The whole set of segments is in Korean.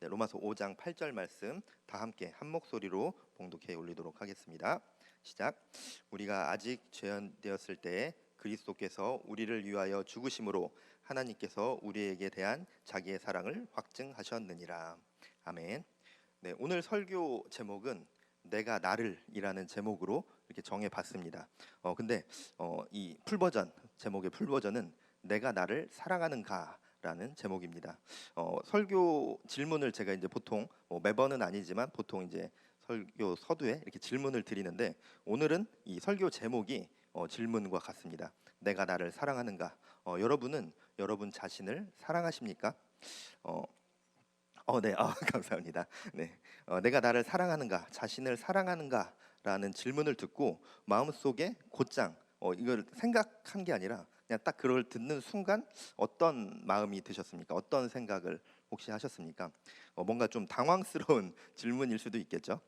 로마서 5장 8절 말씀 다 함께 한 목소리로 봉독해 올리도록 하겠습니다. 시작. 우리가 아직 죄인되었을 때에 그리스도께서 우리를 위하여 죽으심으로 하나님께서 우리에게 대한 자기의 사랑을 확증하셨느니라. 아멘. 네, 오늘 설교 제목은 내가 나를이라는 제목으로 이렇게 정해봤습니다. 근데 이 풀버전 제목의 풀버전은 내가 나를 사랑하는가 라는 제목입니다. 설교 질문을 제가 이제 보통 매번은 아니지만 보통 이제 설교 서두에 이렇게 질문을 드리는데 오늘은 이 설교 제목이 질문과 같습니다. 내가 나를 사랑하는가? 여러분은 여러분 자신을 사랑하십니까? 네, 감사합니다. 네, 내가 나를 사랑하는가, 자신을 사랑하는가라는 질문을 듣고 마음속에 곧장 이걸 생각한 게 아니라 그냥 딱 그걸 듣는 순간 어떤 마음이 드셨습니까? 어떤 생각을 혹시 하셨습니까? 뭔가 좀 당황스러운 질문일 수도 있겠죠.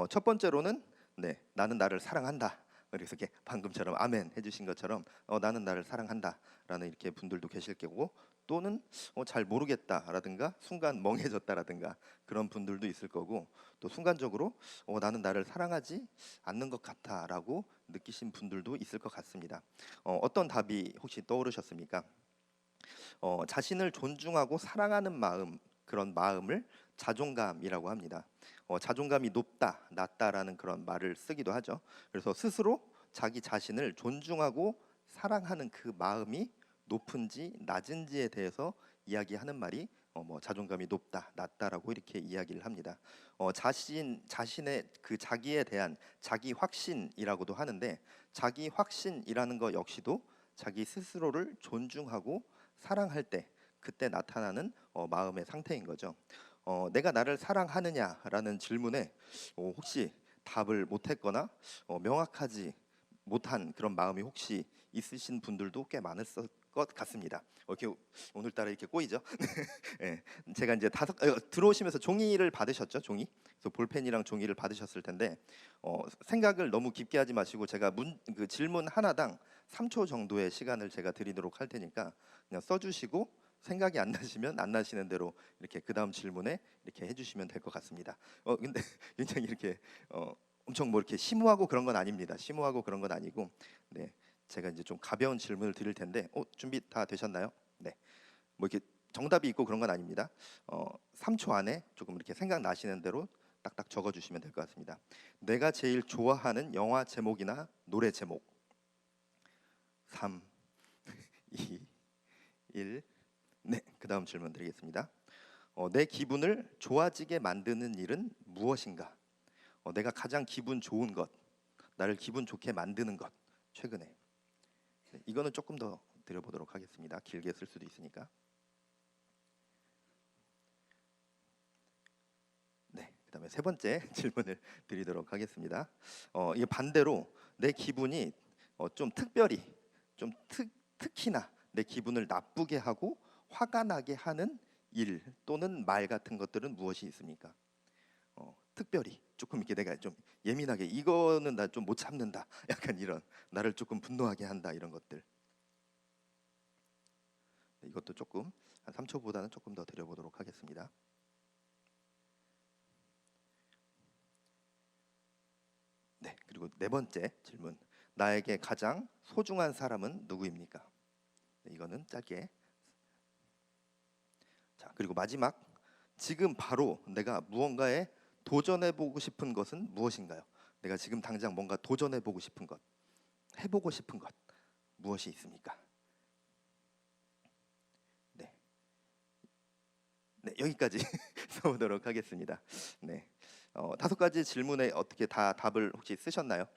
첫 번째로는 네, 나는 나를 사랑한다. 그래서 이렇게 방금처럼 아멘 해주신 것처럼 나는 나를 사랑한다라는 이렇게 분들도 계실 거고 또는 잘 모르겠다라든가 순간 멍해졌다라든가 그런 분들도 있을 거고 또 순간적으로 나는 나를 사랑하지 않는 것 같아라고 느끼신 분들도 있을 것 같습니다. 어떤 답이 혹시 떠오르셨습니까? 자신을 존중하고 사랑하는 마음, 그런 마음을 자존감이라고 합니다. 자존감이 높다, 낮다라는 그런 말을 쓰기도 하죠. 그래서 스스로 자기 자신을 존중하고 사랑하는 그 마음이 높은지 낮은지에 대해서 이야기하는 말이 뭐 자존감이 높다, 낮다라고 이렇게 이야기를 합니다. 자신의 그 자기에 대한 자기 확신이라고도 하는데 자기 확신이라는 것 역시도 자기 스스로를 존중하고 사랑할 때 그때 나타나는 마음의 상태인 거죠. 내가 나를 사랑하느냐라는 질문에 혹시 답을 못했거나 명확하지 못한 그런 마음이 혹시 있으신 분들도 꽤 많았을 것 같습니다. 이렇게 오늘따라 이렇게 꼬이죠. 네, 제가 이제 들어오시면서 종이를 받으셨죠, 종이. 그래서 볼펜이랑 종이를 받으셨을 텐데 생각을 너무 깊게 하지 마시고 제가 그 질문 하나당 3초 정도의 시간을 제가 드리도록 할 테니까 그냥 써주시고 생각이 안 나시면 안 나시는 대로 이렇게 그 다음 질문에 이렇게 해주시면 될 것 같습니다. 근데 굉장히 이렇게 엄청 뭐 이렇게 심오하고 그런 건 아닙니다. 심오하고 그런 건 아니고, 네, 제가 이제 좀 가벼운 질문을 드릴 텐데, 준비 다 되셨나요? 네, 뭐 이렇게 정답이 있고 그런 건 아닙니다. 3초 안에 조금 이렇게 생각 나시는 대로 딱딱 적어주시면 될 것 같습니다. 내가 제일 좋아하는 영화 제목이나 노래 제목. 3, 2, 1. 네, 그 다음 질문 드리겠습니다. 내 기분을 좋아지게 만드는 일은 무엇인가? 내가 가장 기분 좋은 것, 나를 기분 좋게 만드는 것, 최근에. 네, 이거는 조금 더 드려보도록 하겠습니다. 길게 쓸 수도 있으니까. 네, 그다음에 세 번째 질문을 드리도록 하겠습니다. 이게 반대로 내 기분이 좀 특별히, 좀 특히나 내 기분을 나쁘게 하고 화가 나게 하는 일 또는 말 같은 것들은 무엇이 있습니까? 특별히 조금 이렇게 내가 좀 예민하게 이거는 나 좀 못 참는다. 약간 이런 나를 조금 분노하게 한다 이런 것들. 네, 이것도 조금 한 3초보다는 조금 더 드려보도록 하겠습니다. 네, 그리고 네 번째 질문. 나에게 가장 소중한 사람은 누구입니까? 네, 이거는 짧게. 자, 그리고 마지막. 지금 바로 내가 무언가에 도전해보고 싶은 것은 무엇인가요? 내가 지금 당장 뭔가 도전해보고 싶은 것, 해보고 싶은 것 무엇이 있습니까? 네, 네, 여기까지 써보도록 하겠습니다. 네, 5가지 질문에 어떻게 다 답을 혹시 쓰셨나요?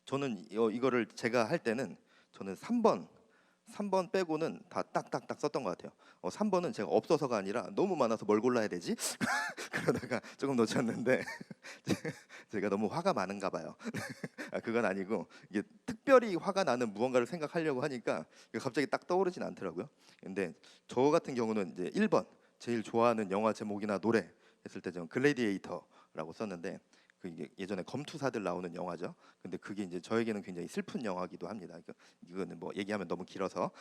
저는 이거를 제가 할 때는 저는 3번 빼고는 다 딱딱딱 썼던 것 같아요. 3번은 제가 없어서가 아니라 너무 많아서 뭘 골라야 되지? 그러다가 조금 놓쳤는데 제가 너무 화가 많은가 봐요. 그건 아니고 이게 특별히 화가 나는 무언가를 생각하려고 하니까 갑자기 딱 떠오르진 않더라고요. 근데 저 같은 경우는 이제 1번 제일 좋아하는 영화 제목이나 노래 했을 때 저는 글래디에이터라고 썼는데 이게 예전에 검투사들 나오는 영화죠. 근데 그게 이제 저에게는 굉장히 슬픈 영화기도 합니다. 이거는 뭐 얘기하면 너무 길어서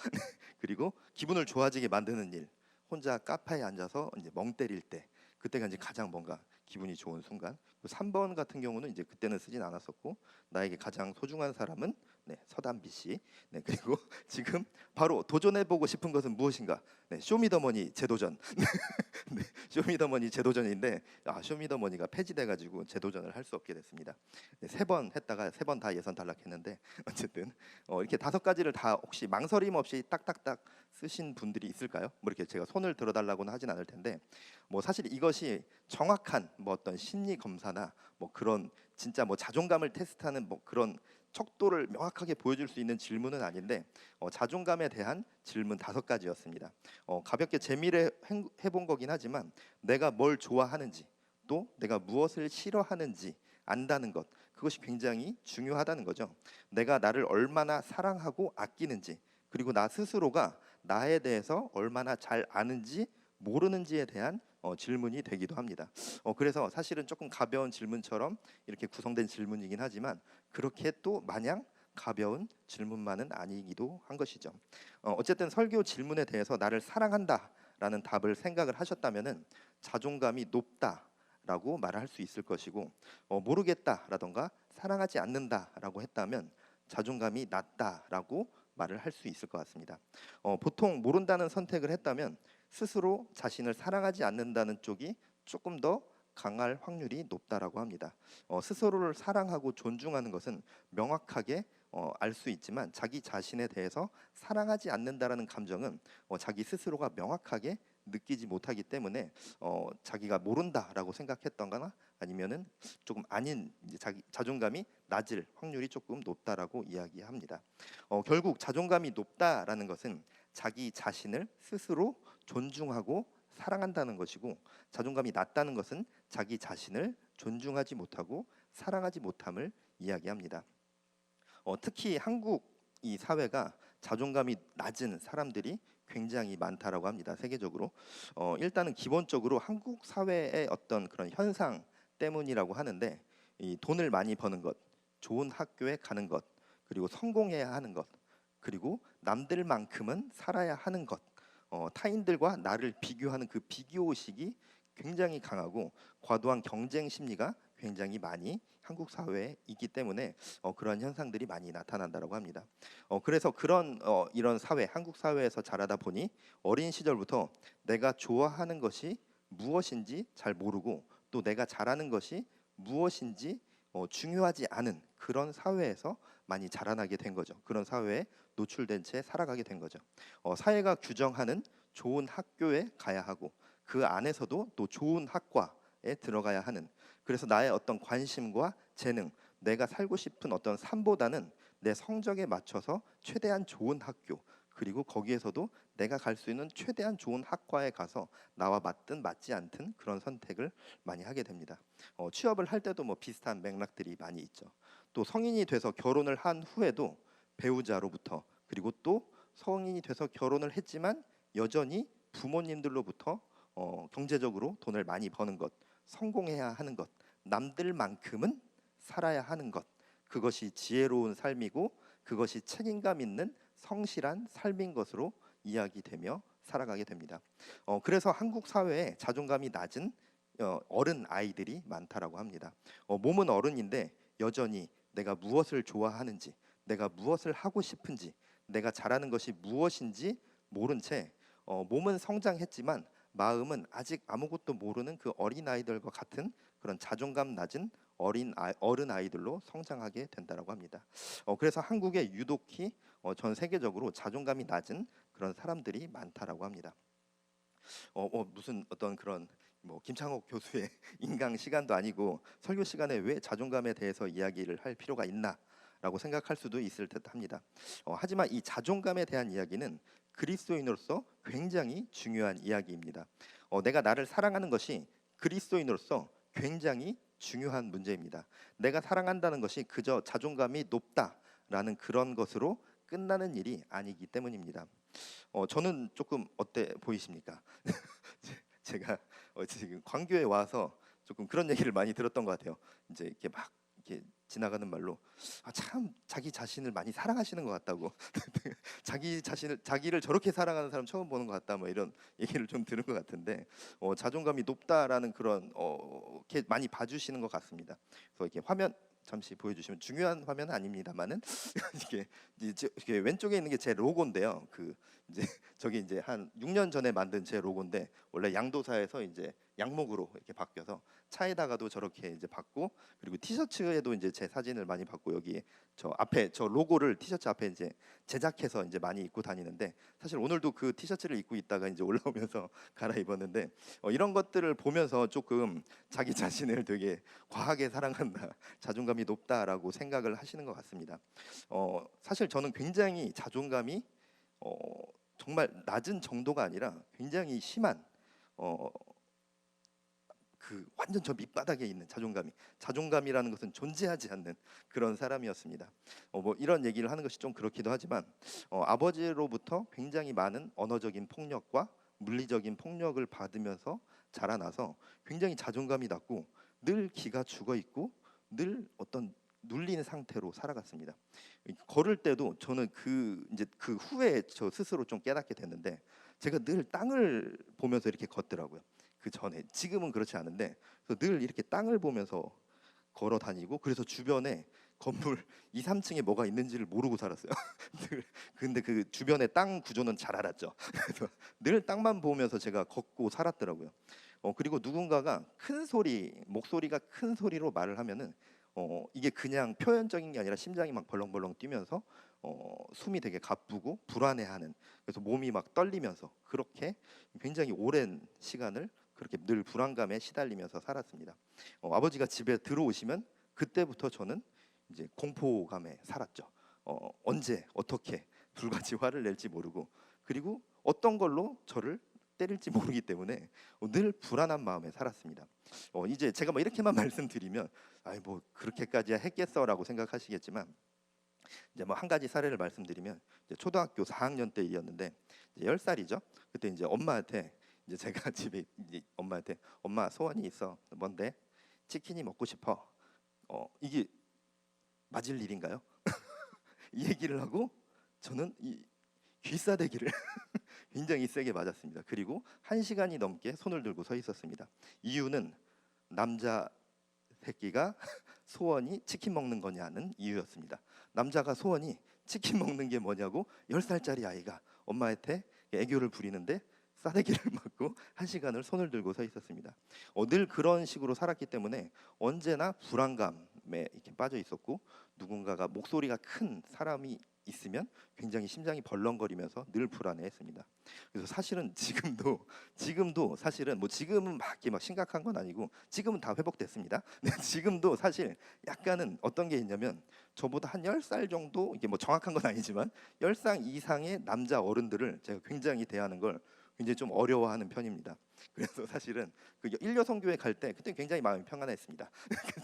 그리고 기분을 좋아지게 만드는 일. 혼자 카페에 앉아서 이제 멍 때릴 때 그때가 이제 가장 뭔가 기분이 좋은 순간. 3번 같은 경우는 이제 그때는 쓰진 않았었고, 나에게 가장 소중한 사람은 서단비 씨. 그리고 지금 바로 도전해보고 싶은 것은 무엇인가? 쇼미더머니 재도전. 쇼미더머니 재도전인데 쇼미더머니가 폐지돼가지고 재도전을 할 수 없게 됐습니다. 3번 했다가 3번 다 예선 탈락했는데 어쨌든 이렇게 5가지를 다 혹시 망설임 없이 딱딱딱 쓰신 분들이 있을까요? 뭐 이렇게 제가 손을 들어달라고는 하진 않을 텐데 뭐 사실 이것이 정확한 뭐 어떤 심리 검사나 뭐 그런 진짜 뭐 자존감을 테스트하는 뭐 그런 척도를 명확하게 보여줄 수 있는 질문은 아닌데 자존감에 대한 질문 5가지였습니다. 가볍게 재미를 해본 거긴 하지만 내가 뭘 좋아하는지 또 내가 무엇을 싫어하는지 안다는 것, 그것이 굉장히 중요하다는 거죠. 내가 나를 얼마나 사랑하고 아끼는지, 그리고 나 스스로가 나에 대해서 얼마나 잘 아는지 모르는지에 대한 질문이 되기도 합니다. 그래서 사실은 조금 가벼운 질문처럼 이렇게 구성된 질문이긴 하지만 그렇게 또 마냥 가벼운 질문만은 아니기도 한 것이죠. 어쨌든 설교 질문에 대해서 나를 사랑한다라는 답을 생각을 하셨다면은 자존감이 높다라고 말할 수 있을 것이고, 모르겠다라던가 사랑하지 않는다라고 했다면 자존감이 낮다라고 말을 할 수 있을 것 같습니다. 보통 모른다는 선택을 했다면 스스로 자신을 사랑하지 않는다는 쪽이 조금 더 강할 확률이 높다라고 합니다. 스스로를 사랑하고 존중하는 것은 명확하게 알 수 있지만 자기 자신에 대해서 사랑하지 않는다라는 감정은 자기 스스로가 명확하게 느끼지 못하기 때문에 자기가 모른다라고 생각했던거나 아니면은 조금 아닌 이제 자기 자존감이 낮을 확률이 조금 높다라고 이야기합니다. 결국 자존감이 높다라는 것은 자기 자신을 스스로 존중하고 사랑한다는 것이고, 자존감이 낮다는 것은 자기 자신을 존중하지 못하고 사랑하지 못함을 이야기합니다. 특히 한국 이 사회가 자존감이 낮은 사람들이 굉장히 많다라고 합니다. 세계적으로. 일단은 기본적으로 한국 사회의 어떤 그런 현상 때문이라고 하는데, 이 돈을 많이 버는 것, 좋은 학교에 가는 것, 그리고 성공해야 하는 것, 그리고 남들만큼은 살아야 하는 것, 타인들과 나를 비교하는 그 비교의식이 굉장히 강하고 과도한 경쟁 심리가 굉장히 많이 한국 사회에 있기 때문에 그런 현상들이 많이 나타난다고 합니다. 그래서 그런 이런 사회, 한국 사회에서 자라다 보니 어린 시절부터 내가 좋아하는 것이 무엇인지 잘 모르고 또 내가 잘하는 것이 무엇인지 중요하지 않은 그런 사회에서 많이 자라나게 된 거죠. 그런 사회에 노출된 채 살아가게 된 거죠. 사회가 규정하는 좋은 학교에 가야 하고 그 안에서도 또 좋은 학과에 들어가야 하는, 그래서 나의 어떤 관심과 재능, 내가 살고 싶은 어떤 삶보다는 내 성적에 맞춰서 최대한 좋은 학교, 그리고 거기에서도 내가 갈 수 있는 최대한 좋은 학과에 가서 나와 맞든 맞지 않든 그런 선택을 많이 하게 됩니다. 취업을 할 때도 뭐 비슷한 맥락들이 많이 있죠. 또 성인이 돼서 결혼을 한 후에도 배우자로부터, 그리고 또 성인이 돼서 결혼을 했지만 여전히 부모님들로부터 경제적으로 돈을 많이 버는 것, 성공해야 하는 것, 남들만큼은 살아야 하는 것, 그것이 지혜로운 삶이고 그것이 책임감 있는 성실한 삶인 것으로 이야기되며 살아가게 됩니다. 그래서 한국 사회에 자존감이 낮은 어른 아이들이 많다라고 합니다. 몸은 어른인데 여전히 내가 무엇을 좋아하는지, 내가 무엇을 하고 싶은지, 내가 잘하는 것이 무엇인지 모른 채 몸은 성장했지만 마음은 아직 아무것도 모르는 그 어린 아이들과 같은 그런 자존감 낮은 어른 아이들로 성장하게 된다라고 합니다. 그래서 한국에 유독히 전 세계적으로 자존감이 낮은 그런 사람들이 많다라고 합니다. 무슨 어떤 그런 뭐 김창옥 교수의 인강 시간도 아니고 설교 시간에 왜 자존감에 대해서 이야기를 할 필요가 있나라고 생각할 수도 있을 듯합니다. 하지만 이 자존감에 대한 이야기는 그리스도인으로서 굉장히 중요한 이야기입니다. 내가 나를 사랑하는 것이 그리스도인으로서 굉장히 중요한 문제입니다. 내가 사랑한다는 것이 그저 자존감이 높다라는 그런 것으로 끝나는 일이 아니기 때문입니다. 저는 조금 어때 보이십니까? 제가 지금 광교에 와서 조금 그런 얘기를 많이 들었던 것 같아요. 이제 이렇게 막 이렇게 지나가는 말로 참 자기 자신을 많이 사랑하시는 것 같다고 자기를 저렇게 사랑하는 사람 처음 보는 것 같다 뭐 이런 얘기를 좀 들은 것 같은데 자존감이 높다라는 그런 이렇게 많이 봐주시는 것 같습니다. 그래서 이렇게 화면 잠시 보여주시면 중요한 화면은 아닙니다만은 이게 왼쪽에 있는 게 제 로고인데요. 그 이제 저기 이제 한 6년 전에 만든 제 로고인데 원래 양도사에서 이제 양목으로 이렇게 바뀌어서 차에다가도 저렇게 이제 받고 그리고 티셔츠에도 이제 제 사진을 많이 받고 여기 저 앞에 저 로고를 티셔츠 앞에 이제 제작해서 이제 많이 입고 다니는데 사실 오늘도 그 티셔츠를 입고 있다가 이제 올라오면서 갈아입었는데 이런 것들을 보면서 조금 자기 자신을 되게 과하게 사랑한다, 자존감이 높다라고 생각을 하시는 것 같습니다. 사실 저는 굉장히 자존감이 어, 정말 낮은 정도가 아니라 굉장히 심한 그 완전 저 밑바닥에 있는 자존감이라는 것은 존재하지 않는 그런 사람이었습니다. 뭐 이런 얘기를 하는 것이 좀 그렇기도 하지만 아버지로부터 굉장히 많은 언어적인 폭력과 물리적인 폭력을 받으면서 자라나서 굉장히 자존감이 낮고 늘 기가 죽어 있고 늘 어떤 눌린 상태로 살아갔습니다. 걸을 때도 저는 이제 그 후에 저 스스로 좀 깨닫게 됐는데 제가 늘 땅을 보면서 이렇게 걷더라고요. 그 전에 지금은 그렇지 않은데 그래서 늘 이렇게 땅을 보면서 걸어 다니고 그래서 주변에 건물 2, 3층에 뭐가 있는지를 모르고 살았어요. 근데 그 주변의 땅 구조는 잘 알았죠. 그래서 늘 땅만 보면서 제가 걷고 살았더라고요. 그리고 누군가가 큰 소리, 목소리가 큰 소리로 말을 하면은 이게 그냥 표현적인 게 아니라 심장이 막 벌렁벌렁 뛰면서 숨이 되게 가쁘고 불안해하는 그래서 몸이 막 떨리면서 그렇게 굉장히 오랜 시간을 그렇게 늘 불안감에 시달리면서 살았습니다. 아버지가 집에 들어오시면 그때부터 저는 이제 공포감에 살았죠. 언제 어떻게 불같이 화를 낼지 모르고 그리고 어떤 걸로 저를 때릴지 모르기 때문에 늘 불안한 마음에 살았습니다. 이제 제가 뭐 이렇게만 말씀드리면 아이 뭐 그렇게까지 했겠어라고 생각하시겠지만 이제 뭐 한 가지 사례를 말씀드리면 이제 초등학교 4학년 때 일이었는데 이제 10살이죠. 그때 이제 엄마한테 이제 제가 집에 이제 엄마한테 엄마 소원이 있어. 뭔데? 치킨이 먹고 싶어. 이게 맞을 일인가요? 이 얘기를 하고 저는 이 귀싸대기를 굉장히 세게 맞았습니다. 그리고 1시간이 넘게 손을 들고 서 있었습니다. 이유는 남자 새끼가 소원이 치킨 먹는 거냐는 이유였습니다. 남자가 소원이 치킨 먹는 게 뭐냐고 10살짜리 아이가 엄마한테 애교를 부리는데 싸대기를 맞고 1시간을 손을 들고 서 있었습니다. 늘 그런 식으로 살았기 때문에 언제나 불안감에 이렇게 빠져 있었고 누군가가 목소리가 큰 사람이 있으면 굉장히 심장이 벌렁거리면서 늘 불안해했습니다. 그래서 사실은 지금도 사실은 뭐 지금은 막 이렇게 막 심각한 건 아니고 지금은 다 회복됐습니다. 네, 지금도 사실 약간은 어떤 게 있냐면 저보다 한 10살 정도 이게 뭐 정확한 건 아니지만 10살 이상의 남자 어른들을 제가 굉장히 대하는 걸 굉장히 좀 어려워하는 편입니다. 그래서 사실은 그 일여성교회 갈 때 그때 굉장히 마음이 평안했습니다.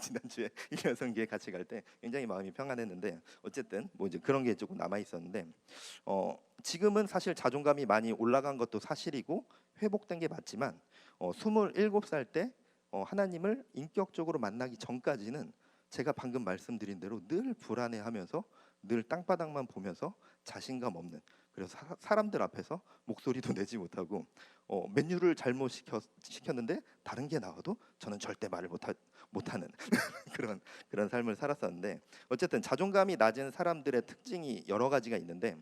지난주에 일여성교회 같이 갈 때 굉장히 마음이 평안했는데 어쨌든 뭐 이제 그런 게 조금 남아 있었는데 지금은 사실 자존감이 많이 올라간 것도 사실이고 회복된 게 맞지만 27살 때 하나님을 인격적으로 만나기 전까지는 제가 방금 말씀드린 대로 늘 불안해하면서 늘 땅바닥만 보면서 자신감 없는 그래서 사람들 앞에서 목소리도 내지 못하고 메뉴를 잘못 시켰는데 다른 게 나와도 저는 절대 말을 못하는 그런 삶을 살았었는데 어쨌든 자존감이 낮은 사람들의 특징이 여러 가지가 있는데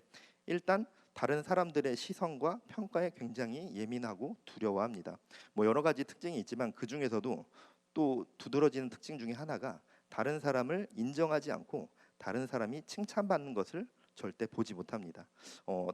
일단 다른 사람들의 시선과 평가에 굉장히 예민하고 두려워합니다. 뭐 여러 가지 특징이 있지만 그 중에서도 또 두드러지는 특징 중에 하나가 다른 사람을 인정하지 않고 다른 사람이 칭찬받는 것을 절대 보지 못합니다.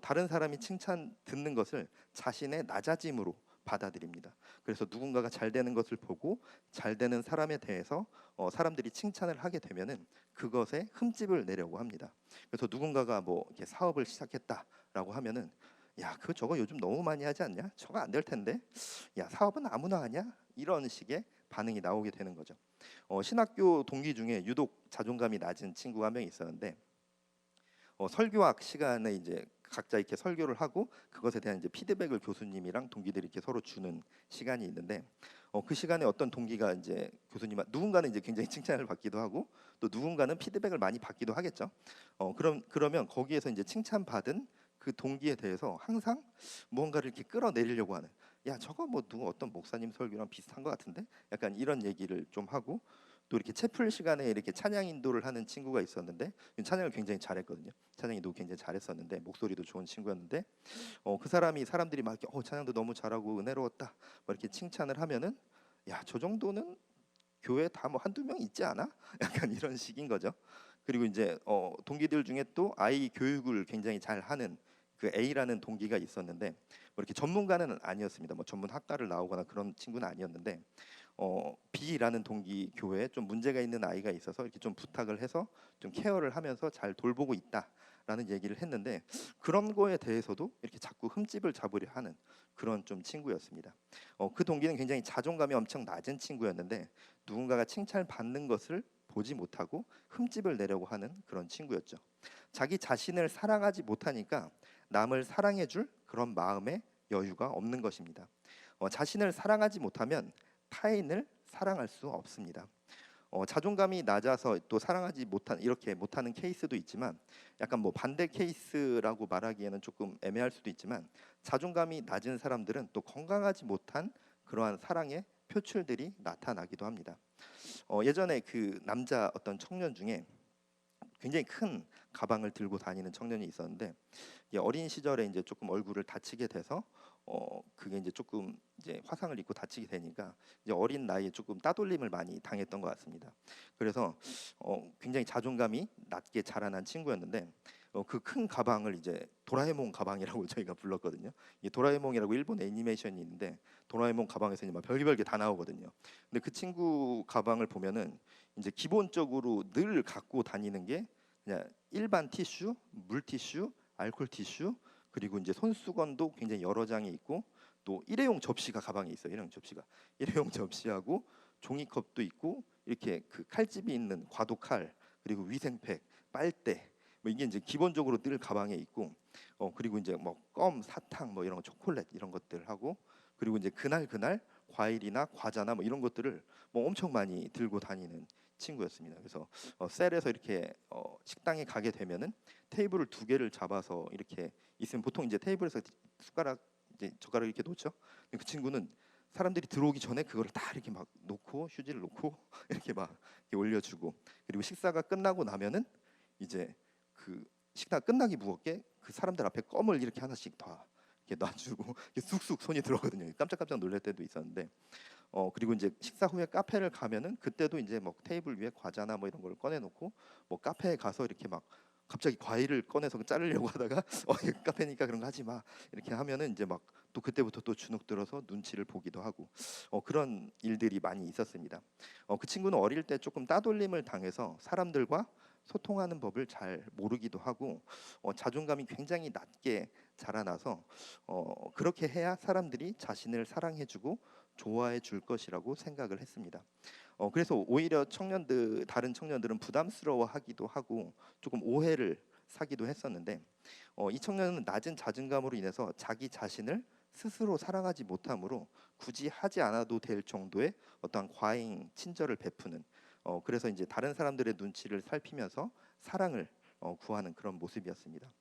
다른 사람이 칭찬 듣는 것을 자신의 낮아짐으로 받아들입니다. 그래서 누군가가 잘 되는 것을 보고 잘 되는 사람에 대해서 사람들이 칭찬을 하게 되면은 그것에 흠집을 내려고 합니다. 그래서 누군가가 뭐 이렇게 사업을 시작했다라고 하면은 야, 저거 요즘 너무 많이 하지 않냐? 저거 안 될 텐데. 야, 사업은 아무나 하냐? 이런 식의 반응이 나오게 되는 거죠. 신학교 동기 중에 유독 자존감이 낮은 친구가 한 명 있었는데 설교학 시간에 이제 각자 이렇게 설교를 하고 그것에 대한 이제 피드백을 교수님이랑 동기들이 이렇게 서로 주는 시간이 있는데 그 시간에 어떤 동기가 이제 교수님 누군가는 이제 굉장히 칭찬을 받기도 하고 또 누군가는 피드백을 많이 받기도 하겠죠. 그러면 거기에서 이제 칭찬받은 그 동기에 대해서 항상 무언가를 이렇게 끌어내리려고 하는 야 저거 뭐 누구 어떤 목사님 설교랑 비슷한 것 같은데 약간 이런 얘기를 좀 하고 또 이렇게 채플 시간에 이렇게 찬양 인도를 하는 친구가 있었는데 찬양을 굉장히 잘했거든요. 찬양 인도 굉장히 잘했었는데 목소리도 좋은 친구였는데 그 사람이 사람들이 막 찬양도 너무 잘하고 은혜로웠다 막 이렇게 칭찬을 하면은 야 저 정도는 교회 다 뭐 한두 명 있지 않아? 약간 이런 식인 거죠. 그리고 이제 동기들 중에 또 아이 교육을 굉장히 잘 하는 그 A라는 동기가 있었는데 뭐 이렇게 전문가는 아니었습니다. 뭐 전문 학과를 나오거나 그런 친구는 아니었는데 B라는 동기 교회에 좀 문제가 있는 아이가 있어서 이렇게 좀 부탁을 해서 좀 케어를 하면서 잘 돌보고 있다라는 얘기를 했는데 그런 거에 대해서도 이렇게 자꾸 흠집을 잡으려 하는 그런 좀 친구였습니다. 그 동기는 굉장히 자존감이 엄청 낮은 친구였는데 누군가가 칭찬받는 것을 보지 못하고 흠집을 내려고 하는 그런 친구였죠. 자기 자신을 사랑하지 못하니까 남을 사랑해줄 그런 마음의 여유가 없는 것입니다. 자신을 사랑하지 못하면 타인을 사랑할 수 없습니다. 자존감이 낮아서 또 사랑하지 못한 이렇게 못하는 케이스도 있지만 약간 뭐 반대 케이스라고 말하기에는 조금 애매할 수도 있지만 자존감이 낮은 사람들은 또 건강하지 못한 그러한 사랑의 표출들이 나타나기도 합니다. 예전에 그 남자 어떤 청년 중에 굉장히 큰 가방을 들고 다니는 청년이 있었는데 어린 시절에 이제 조금 얼굴을 다치게 돼서 그게 이제 조금 이제 화상을 입고 다치게 되니까 이제 어린 나이에 조금 따돌림을 많이 당했던 것 같습니다. 그래서 굉장히 자존감이 낮게 자라난 친구였는데 그 큰 가방을 이제 도라에몽 가방이라고 저희가 불렀거든요. 이 도라에몽이라고 일본 애니메이션이 있는데 도라에몽 가방에서 이제 막 별의별 게 다 나오거든요. 근데 그 친구 가방을 보면은 이제 기본적으로 늘 갖고 다니는 게 그냥 일반 티슈, 물티슈, 알콜 티슈 그리고 이제 손수건도 굉장히 여러 장이 있고 또 일회용 접시가 가방에 있어요. 일회용 접시가 일회용 접시하고 종이컵도 있고 이렇게 그 칼집이 있는 과도칼 그리고 위생팩, 빨대 뭐 이게 이제 기본적으로 늘 가방에 있고 그리고 이제 뭐 껌, 사탕 뭐 이런 거 초콜릿 이런 것들 하고 그리고 이제 그날 과일이나 과자나 뭐 이런 것들을 뭐 엄청 많이 들고 다니는 친구였습니다. 그래서 셀에서 이렇게 식당에 가게 되면은 테이블을 두 개를 잡아서 이렇게 있으면 보통 이제 테이블에서 숟가락 이제 젓가락 이렇게 놓죠. 근데 그 친구는 사람들이 들어오기 전에 그거를 다 이렇게 막 놓고 휴지를 놓고 이렇게 막 이렇게 올려주고 그리고 식사가 끝나고 나면은 이제 그 식사가 끝나기 무겁게 그 사람들 앞에 껌을 이렇게 하나씩 다 이렇게 놔주고 이렇게 쑥쑥 손이 들어거든요. 깜짝깜짝 놀랄 때도 있었는데 그리고 이제 식사 후에 카페를 가면은 그때도 이제 뭐 테이블 위에 과자나 뭐 이런 걸 꺼내놓고 뭐 카페에 가서 이렇게 막 갑자기 과일을 꺼내서 자르려고 하다가 이거 카페니까 그런 거 하지 마 이렇게 하면은 이제 막 또 그때부터 또 주눅 들어서 눈치를 보기도 하고 그런 일들이 많이 있었습니다. 그 친구는 어릴 때 조금 따돌림을 당해서 사람들과 소통하는 법을 잘 모르기도 하고 자존감이 굉장히 낮게 자라나서 그렇게 해야 사람들이 자신을 사랑해주고 좋아해 줄 것이라고 생각을 했습니다. 그래서 오히려 다른 청년들은 부담스러워하기도 하고 조금 오해를 사기도 했었는데 이 청년은 낮은 자존감으로 인해서 자기 자신을 스스로 사랑하지 못하므로 굳이 하지 않아도 될 정도의 어떠한 과잉 친절을 베푸는 그래서 이제 다른 사람들의 눈치를 살피면서 사랑을 구하는 그런 모습이었습니다.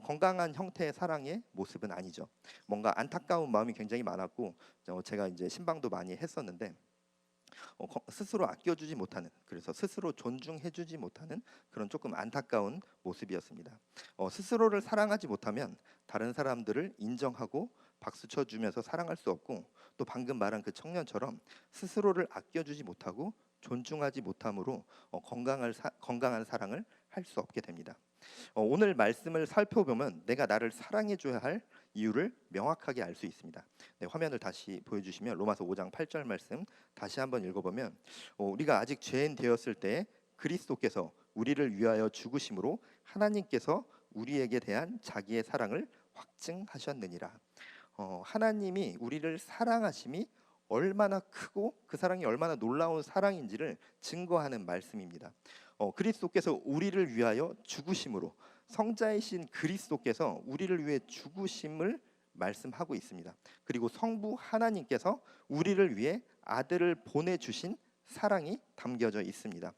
건강한 형태의 사랑의 모습은 아니죠. 뭔가 안타까운 마음이 굉장히 많았고 제가 이제 신방도 많이 했었는데 스스로 아껴주지 못하는 그래서 스스로 존중해주지 못하는 그런 조금 안타까운 모습이었습니다. 스스로를 사랑하지 못하면 다른 사람들을 인정하고 박수 쳐주면서 사랑할 수 없고 또 방금 말한 그 청년처럼 스스로를 아껴주지 못하고 존중하지 못함으로 건강한 사랑을 할 수 없게 됩니다. 오늘 말씀을 살펴보면 내가 나를 사랑해줘야 할 이유를 명확하게 알 수 있습니다. 네, 화면을 다시 보여주시면 로마서 5장 8절 말씀 다시 한번 읽어보면 우리가 아직 죄인 되었을 때 그리스도께서 우리를 위하여 죽으심으로 하나님께서 우리에게 대한 자기의 사랑을 확증하셨느니라. 하나님이 우리를 사랑하심이 얼마나 크고 그 사랑이 얼마나 놀라운 사랑인지를 증거하는 말씀입니다. 그리스도께서 우리를 위하여 죽으심으로 성자이신 그리스도께서 우리를 위해 죽으심을 말씀하고 있습니다. 그리고 성부 하나님께서 우리를 위해 아들을 보내주신 사랑이 담겨져 있습니다.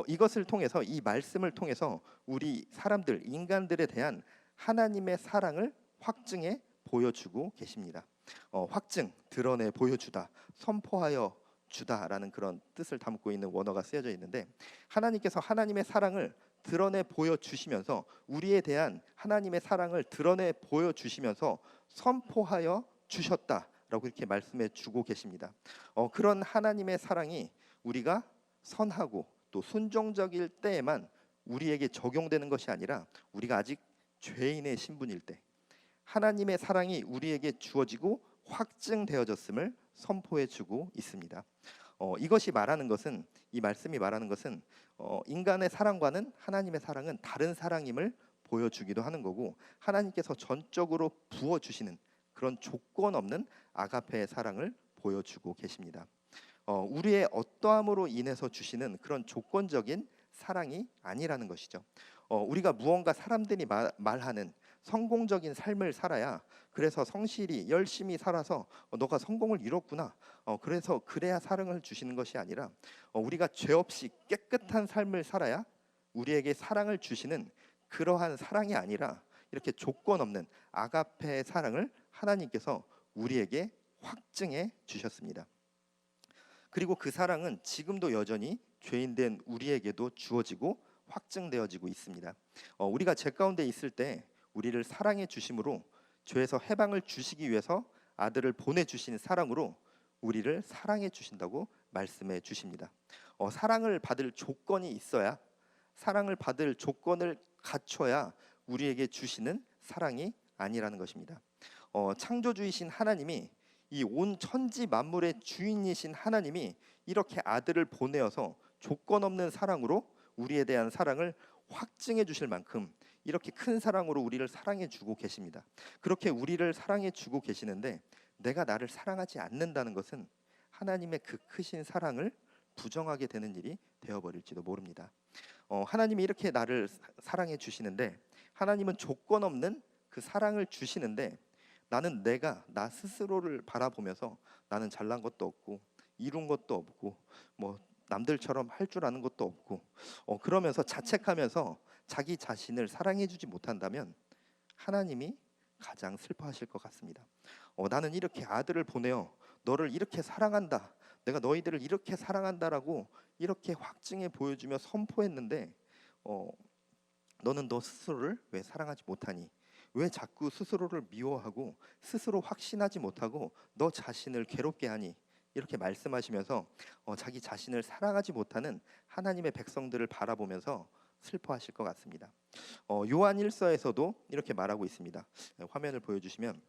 이것을 통해서, 이 말씀을 통해서 우리 사람들, 인간들에 대한 하나님의 사랑을 확증해 보여주고 계십니다. 확증, 드러내 보여주다, 선포하여 주다라는 그런 뜻을 담고 있는 원어가 쓰여져 있는데, 하나님께서 하나님의 사랑을 드러내 보여주시면서, 우리에 대한 하나님의 사랑을 드러내 보여주시면서 선포하여 주셨다라고 이렇게 말씀해 주고 계십니다. 그런 하나님의 사랑이 우리가 선하고 또 순종적일 때에만 우리에게 적용되는 것이 아니라, 우리가 아직 죄인의 신분일 때 하나님의 사랑이 우리에게 주어지고 확증되어졌음을 선포해 주고 있습니다. 이것이 말하는 것은, 이 말씀이 말하는 것은 인간의 사랑과는 하나님의 사랑은 다른 사랑임을 보여주기도 하는 거고, 하나님께서 전적으로 부어주시는 그런 조건 없는 아가페의 사랑을 보여주고 계십니다. 우리의 어떠함으로 인해서 주시는 그런 조건적인 사랑이 아니라는 것이죠. 우리가 무언가 사람들이 말하는 성공적인 삶을 살아야, 그래서 성실히 열심히 살아서 너가 성공을 이뤘구나, 그래서 그래야 사랑을 주시는 것이 아니라, 우리가 죄 없이 깨끗한 삶을 살아야 우리에게 사랑을 주시는 그러한 사랑이 아니라, 이렇게 조건 없는 아가페의 사랑을 하나님께서 우리에게 확증해 주셨습니다. 그리고 그 사랑은 지금도 여전히 죄인된 우리에게도 주어지고 확증되어지고 있습니다. 우리가 죄 가운데 있을 때 우리를 사랑해 주심으로, 죄에서 해방을 주시기 위해서 아들을 보내주신 사랑으로 우리를 사랑해 주신다고 말씀해 주십니다. 사랑을 받을 조건이 있어야, 사랑을 받을 조건을 갖춰야 우리에게 주시는 사랑이 아니라는 것입니다. 창조주이신 하나님이, 이 온 천지 만물의 주인이신 하나님이 이렇게 아들을 보내어서 조건 없는 사랑으로 우리에 대한 사랑을 확증해 주실 만큼 이렇게 큰 사랑으로 우리를 사랑해 주고 계십니다. 그렇게 우리를 사랑해 주고 계시는데, 내가 나를 사랑하지 않는다는 것은 하나님의 그 크신 사랑을 부정하게 되는 일이 되어버릴지도 모릅니다. 하나님이 이렇게 나를 사랑해 주시는데, 하나님은 조건 없는 그 사랑을 주시는데, 나는 나 스스로를 바라보면서 나는 잘난 것도 없고 이룬 것도 없고 뭐 남들처럼 할 줄 아는 것도 없고, 그러면서 자책하면서 자기 자신을 사랑해 주지 못한다면 하나님이 가장 슬퍼하실 것 같습니다. 나는 이렇게 아들을 보내어 너를 이렇게 사랑한다, 내가 너희들을 이렇게 사랑한다라고 이렇게 확증해 보여주며 선포했는데, 너는 너 스스로를 왜 사랑하지 못하니? 왜 자꾸 스스로를 미워하고 스스로 확신하지 못하고 너 자신을 괴롭게 하니? 이렇게 말씀하시면서 자기 자신을 사랑하지 못하는 하나님의 백성들을 바라보면서 슬퍼하실 것 같습니다. 요한일서에서도 이렇게 말하고 있습니다. 화면을 보여주시면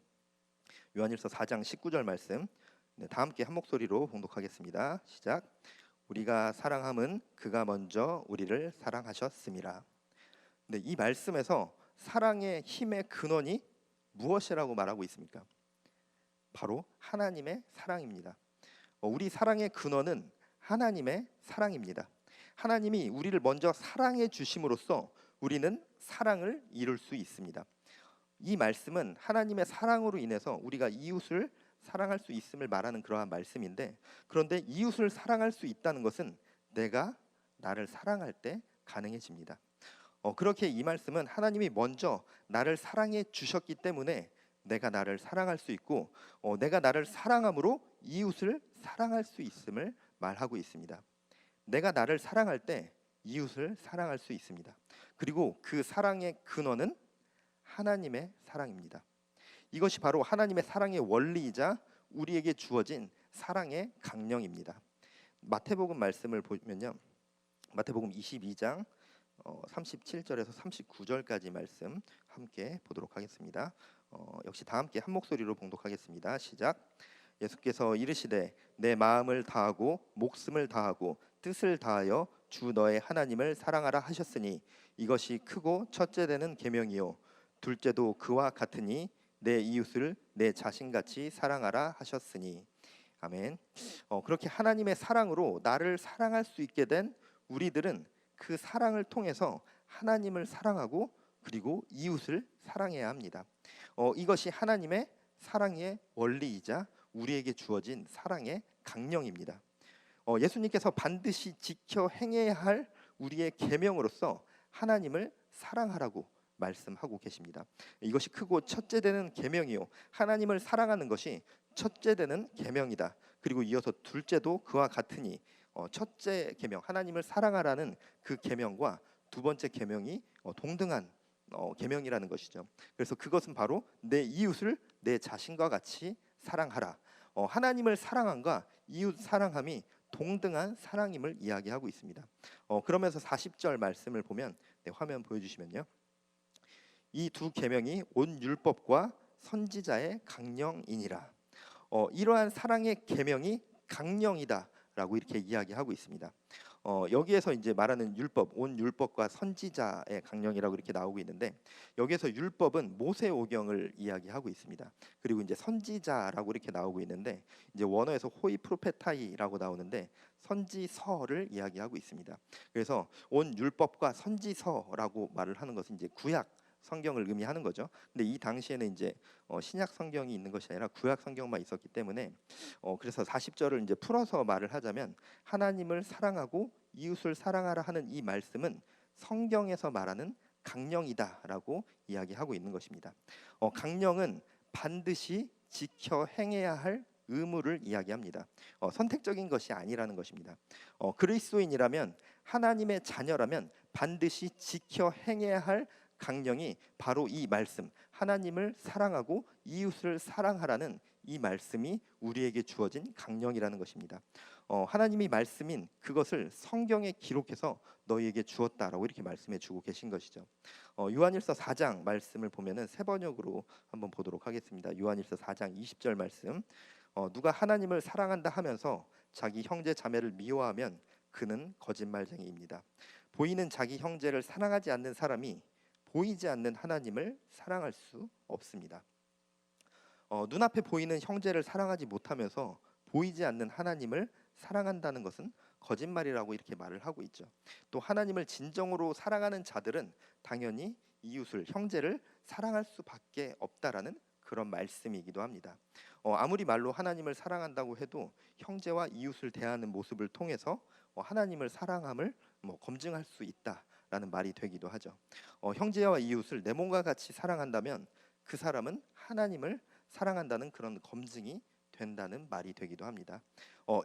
요한일서 4장 19절 말씀, 다 함께 한 목소리로 봉독하겠습니다. 시작. 우리가 사랑함은 그가 먼저 우리를 사랑하셨음이라. 이 말씀에서 사랑의 힘의 근원이 무엇이라고 말하고 있습니까? 바로 하나님의 사랑입니다. 우리 사랑의 근원은 하나님의 사랑입니다. 하나님이 우리를 먼저 사랑해 주심으로써 우리는 사랑을 이룰 수 있습니다. 이 말씀은 하나님의 사랑으로 인해서 우리가 이웃을 사랑할 수 있음을 말하는 그러한 말씀인데, 그런데 이웃을 사랑할 수 있다는 것은 내가 나를 사랑할 때 가능해집니다. 그렇게 이 말씀은 하나님이 먼저 나를 사랑해 주셨기 때문에 내가 나를 사랑할 수 있고, 내가 나를 사랑함으로 이웃을 사랑할 수 있음을 말하고 있습니다. 내가 나를 사랑할 때 이웃을 사랑할 수 있습니다. 그리고 그 사랑의 근원은 하나님의 사랑입니다. 이것이 바로 하나님의 사랑의 원리이자 우리에게 주어진 사랑의 강령입니다. 마태복음 말씀을 보면요, 마태복음 22장 37절에서 39절까지 말씀 함께 보도록 하겠습니다. 역시 다 함께 한 목소리로 봉독하겠습니다. 시작. 예수께서 이르시되 내 마음을 다하고 목숨을 다하고 뜻을 다하여 주 너의 하나님을 사랑하라 하셨으니 이것이 크고 첫째 되는 계명이요 둘째도 그와 같으니 내 이웃을 내 자신같이 사랑하라 하셨으니. 아멘. 그렇게 하나님의 사랑으로 나를 사랑할 수 있게 된 우리들은 그 사랑을 통해서 하나님을 사랑하고 그리고 이웃을 사랑해야 합니다. 이것이 하나님의 사랑의 원리이자 우리에게 주어진 사랑의 강령입니다. 예수님께서 반드시 지켜 행해야 할 우리의 계명으로서 하나님을 사랑하라고 말씀하고 계십니다. 이것이 크고 첫째 되는 계명이요, 하나님을 사랑하는 것이 첫째 되는 계명이다. 그리고 이어서 둘째도 그와 같으니, 첫째 계명 하나님을 사랑하라는 그 계명과 두 번째 계명이 동등한 계명이라는 것이죠. 그래서 그것은 바로 내 이웃을 내 자신과 같이 사랑하라. 하나님을 사랑함과 이웃 사랑함이 동등한 사랑임을 이야기하고 있습니다. 그러면서 40절 말씀을 보면, 화면 보여주시면요, 이 두 계명이 온 율법과 선지자의 강령이니라. 이러한 사랑의 계명이 강령이다라고 이렇게 이야기하고 있습니다. 여기에서 이제 말하는 율법, 온 율법과 선지자의 강령이라고 이렇게 나오고 있는데, 여기에서 율법은 모세오경을 이야기하고 있습니다. 그리고 이제 선지자라고 이렇게 나오고 있는데, 이제 원어에서 호이 프로페타이라고 나오는데 선지서를 이야기하고 있습니다. 그래서 온 율법과 선지서라고 말을 하는 것은 이제 구약 성경을 의미하는 거죠. 근데 이 당시에는 이제 신약 성경이 있는 것이 아니라 구약 성경만 있었기 때문에, 그래서 40절을 이제 풀어서 말을 하자면, 하나님을 사랑하고 이웃을 사랑하라 하는 이 말씀은 성경에서 말하는 강령이다라고 이야기하고 있는 것입니다. 강령은 반드시 지켜 행해야 할 의무를 이야기합니다. 선택적인 것이 아니라는 것입니다. 그리스도인이라면, 하나님의 자녀라면 반드시 지켜 행해야 할 강령이 바로 이 말씀, 하나님을 사랑하고 이웃을 사랑하라는 이 말씀이 우리에게 주어진 강령이라는 것입니다. 하나님이 말씀인 그것을 성경에 기록해서 너희에게 주었다라고 이렇게 말씀해 주고 계신 것이죠. 요한일서 4장 말씀을 보면은 세 번역으로 한번 보도록 하겠습니다. 요한일서 4장 20절 말씀, 누가 하나님을 사랑한다 하면서 자기 형제 자매를 미워하면 그는 거짓말쟁이입니다. 보이는 자기 형제를 사랑하지 않는 사람이 보이지 않는 하나님을 사랑할 수 없습니다. 눈앞에 보이는 형제를 사랑하지 못하면서 보이지 않는 하나님을 사랑한다는 것은 거짓말이라고 이렇게 말을 하고 있죠. 또 하나님을 진정으로 사랑하는 자들은 당연히 이웃을, 형제를 사랑할 수밖에 없다라는 그런 말씀이기도 합니다. 아무리 말로 하나님을 사랑한다고 해도 형제와 이웃을 대하는 모습을 통해서 하나님을 사랑함을 검증할 수 있다라는 말이 되기도 하죠. 형제와 이웃을 내 몸과 같이 사랑한다면 그 사람은 하나님을 사랑한다는 그런 검증이 된다는 말이 되기도 합니다.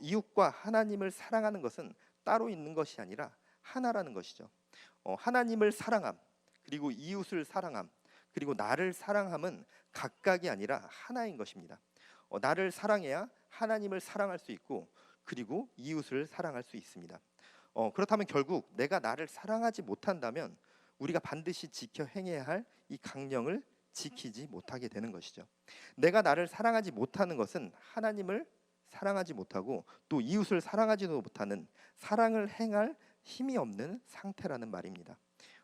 이웃과 하나님을 사랑하는 것은 따로 있는 것이 아니라 하나라는 것이죠. 하나님을 사랑함, 그리고 이웃을 사랑함, 그리고 나를 사랑함은 각각이 아니라 하나인 것입니다. 나를 사랑해야 하나님을 사랑할 수 있고, 그리고 이웃을 사랑할 수 있습니다. 그렇다면 결국 내가 나를 사랑하지 못한다면 우리가 반드시 지켜 행해야 할 이 강령을 지키지 못하게 되는 것이죠. 내가 나를 사랑하지 못하는 것은 하나님을 사랑하지 못하고 또 이웃을 사랑하지도 못하는, 사랑을 행할 힘이 없는 상태라는 말입니다.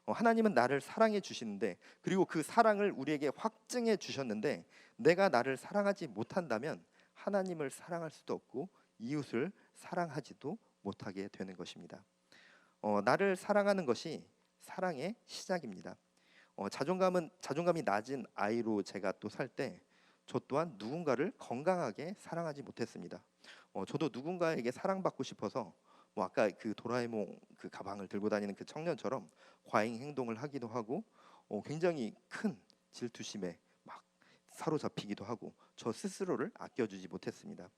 하나님은 나를 사랑해 주시는데, 그리고 그 사랑을 우리에게 확증해 주셨는데, 내가 나를 사랑하지 못한다면 하나님을 사랑할 수도 없고 이웃을 사랑하지도 못하게 되는 것입니다. 나를 사랑하는 것이 사랑의 시작입니다. 자존감이 낮은 아이로 제가 또 살 때, 저 또한 누군가를 건강하게 사랑하지 못했습니다. 저도 누군가에게 사랑받고 싶어서 아까 그 도라에몽 그 가방을 들고 다니는 그 청년처럼 과잉 행동을 하기도 하고, 굉장히 큰 질투심에 막 사로잡히기도 하고, 저 스스로를 아껴주지 못했습니다.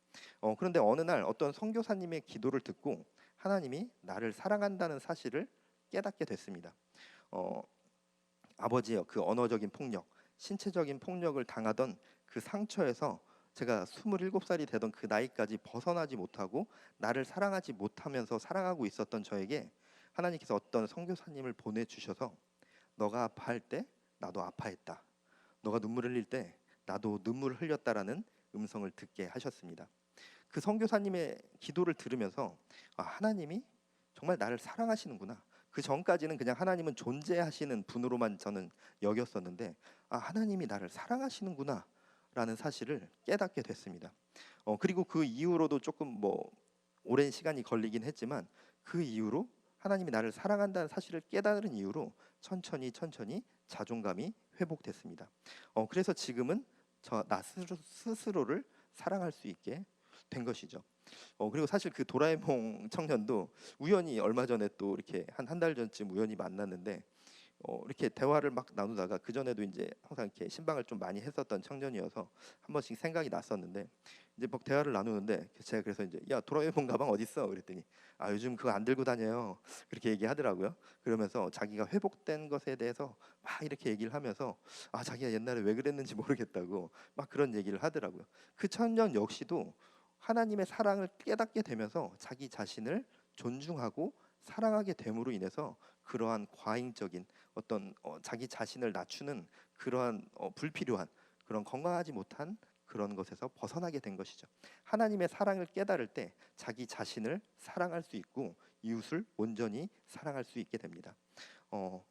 그런데 어느 날 어떤 선교사님의 기도를 듣고 하나님이 나를 사랑한다는 사실을 깨닫게 됐습니다. 아버지의 그 언어적인 폭력, 신체적인 폭력을 당하던 그 상처에서 제가 27살이 되던 그 나이까지 벗어나지 못하고 나를 사랑하지 못하면서 사랑하고 있었던 저에게 하나님께서 어떤 선교사님을 보내주셔서, 너가 아파할 때 나도 아파했다, 너가 눈물 흘릴 때 나도 눈물을 흘렸다라는 음성을 듣게 하셨습니다. 그 선교사님의 기도를 들으면서 하나님이 정말 나를 사랑하시는구나. 그 전까지는 그냥 하나님은 존재하시는 분으로만 저는 여겼었는데, 하나님이 나를 사랑하시는구나 라는 사실을 깨닫게 됐습니다. 그리고 그 이후로도 조금 오랜 시간이 걸리긴 했지만, 그 이후로 하나님이 나를 사랑한다는 사실을 깨달은 이후로 천천히 자존감이 회복됐습니다. 그래서 지금은 나 스스로를 사랑할 수 있게 된 것이죠. 그리고 사실 그 도라에몽 청년도 우연히 얼마 전에 또 이렇게 한 달 전쯤 우연히 만났는데 이렇게 대화를 막 나누다가 그 전에도 이제 항상 이렇게 신방을 좀 많이 했었던 청년이어서 한 번씩 생각이 났었는데 이제 막 대화를 나누는데 제가 그래서 이제 야 도라에몽 가방 어디 있어? 그랬더니 아 요즘 그거 안 들고 다녀요. 그렇게 얘기하더라고요. 그러면서 자기가 회복된 것에 대해서 막 이렇게 얘기를 하면서 아 자기가 옛날에 왜 그랬는지 모르겠다고 막 그런 얘기를 하더라고요. 그 청년 역시도 하나님의 사랑을 깨닫게 되면서 자기 자신을 존중하고 사랑하게 됨으로 인해서 그러한 과잉적인 어떤 자기 자신을 낮추는 그러한 불필요한 그런 건강하지 못한 그런 것에서 벗어나게 된 것이죠. 하나님의 사랑을 깨달을 때 자기 자신을 사랑할 수 있고 이웃을 온전히 사랑할 수 있게 됩니다.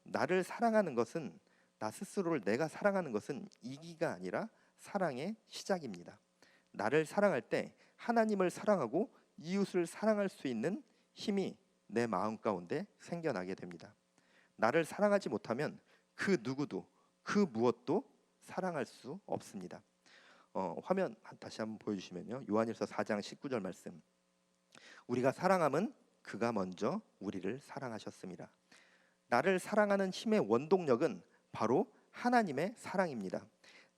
나를 사랑하는 것은 나 스스로를 내가 사랑하는 것은 이기가 아니라 사랑의 시작입니다. 나를 사랑할 때 하나님을 사랑하고 이웃을 사랑할 수 있는 힘이 내 마음 가운데 생겨나게 됩니다. 나를 사랑하지 못하면 그 누구도 그 무엇도 사랑할 수 없습니다. 화면 다시 한번 보여주시면요. 요한일서 4장 19절 말씀. 우리가 사랑함은 그가 먼저 우리를 사랑하셨습니다. 나를 사랑하는 힘의 원동력은 바로 하나님의 사랑입니다.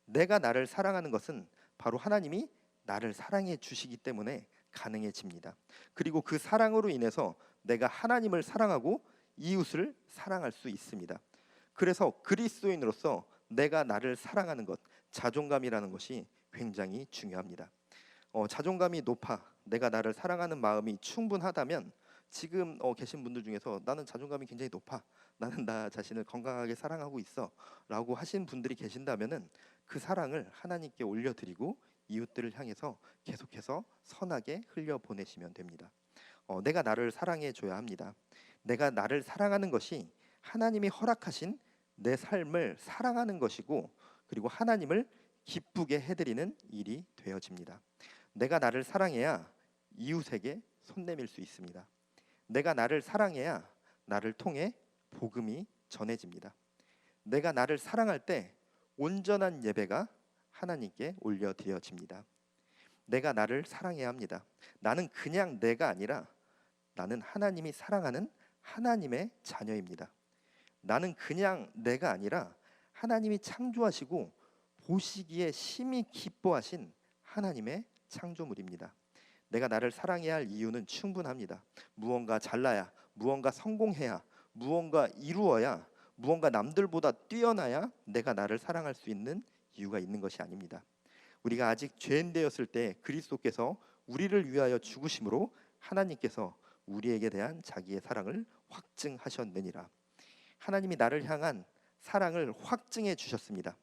내가 나를 사랑하는 것은 바로 하나님이 나를 사랑해 주시기 때문에 가능해집니다. 그리고 그 사랑으로 인해서 내가 하나님을 사랑하고 이웃을 사랑할 수 있습니다. 그래서 그리스도인으로서 내가 나를 사랑하는 것, 자존감이라는 것이 굉장히 중요합니다. 자존감이 높아 내가 나를 사랑하는 마음이 충분하다면 지금 계신 분들 중에서 나는 자존감이 굉장히 높아, 나는 나 자신을 건강하게 사랑하고 있어 라고 하신 분들이 계신다면은 그 사랑을 하나님께 올려드리고 이웃들을 향해서 계속해서 선하게 흘려보내시면 됩니다. 내가 나를 사랑해 줘야 합니다. 내가 나를 사랑하는 것이 하나님이 허락하신 내 삶을 사랑하는 것이고 그리고 하나님을 기쁘게 해드리는 일이 되어집니다. 내가 나를 사랑해야 이웃에게 손 내밀 수 있습니다. 내가 나를 사랑해야 나를 통해 복음이 전해집니다. 내가 나를 사랑할 때 온전한 예배가 하나님께 올려드려집니다. 내가 나를 사랑해야 합니다. 나는 그냥 내가 아니라 나는 하나님이 사랑하는 하나님의 자녀입니다. 나는 그냥 내가 아니라 하나님이 창조하시고 보시기에 심히 기뻐하신 하나님의 창조물입니다. 내가 나를 사랑해야 할 이유는 충분합니다. 무언가 잘나야, 무언가 성공해야, 무언가 이루어야, 무언가 남들보다 뛰어나야 내가 나를 사랑할 수 있는 이유가 있는 것이 아닙니다. 우리가 아직 죄인 되었을 때 그리스도께서 우리를 위하여 죽으심으로 하나님께서 우리에게 대한 자기의 사랑을 확증하셨느니라. 하나님이 나를 향한 사랑을 확증해 주셨습니다.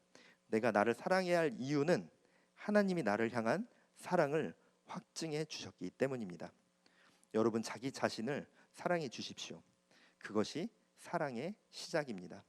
내가 나를 사랑해야 할 이유는 하나님이 나를 향한 사랑을 확증해 주셨기 때문입니다. 여러분 자기 자신을 사랑해 주십시오. 그것이 사랑의 시작입니다.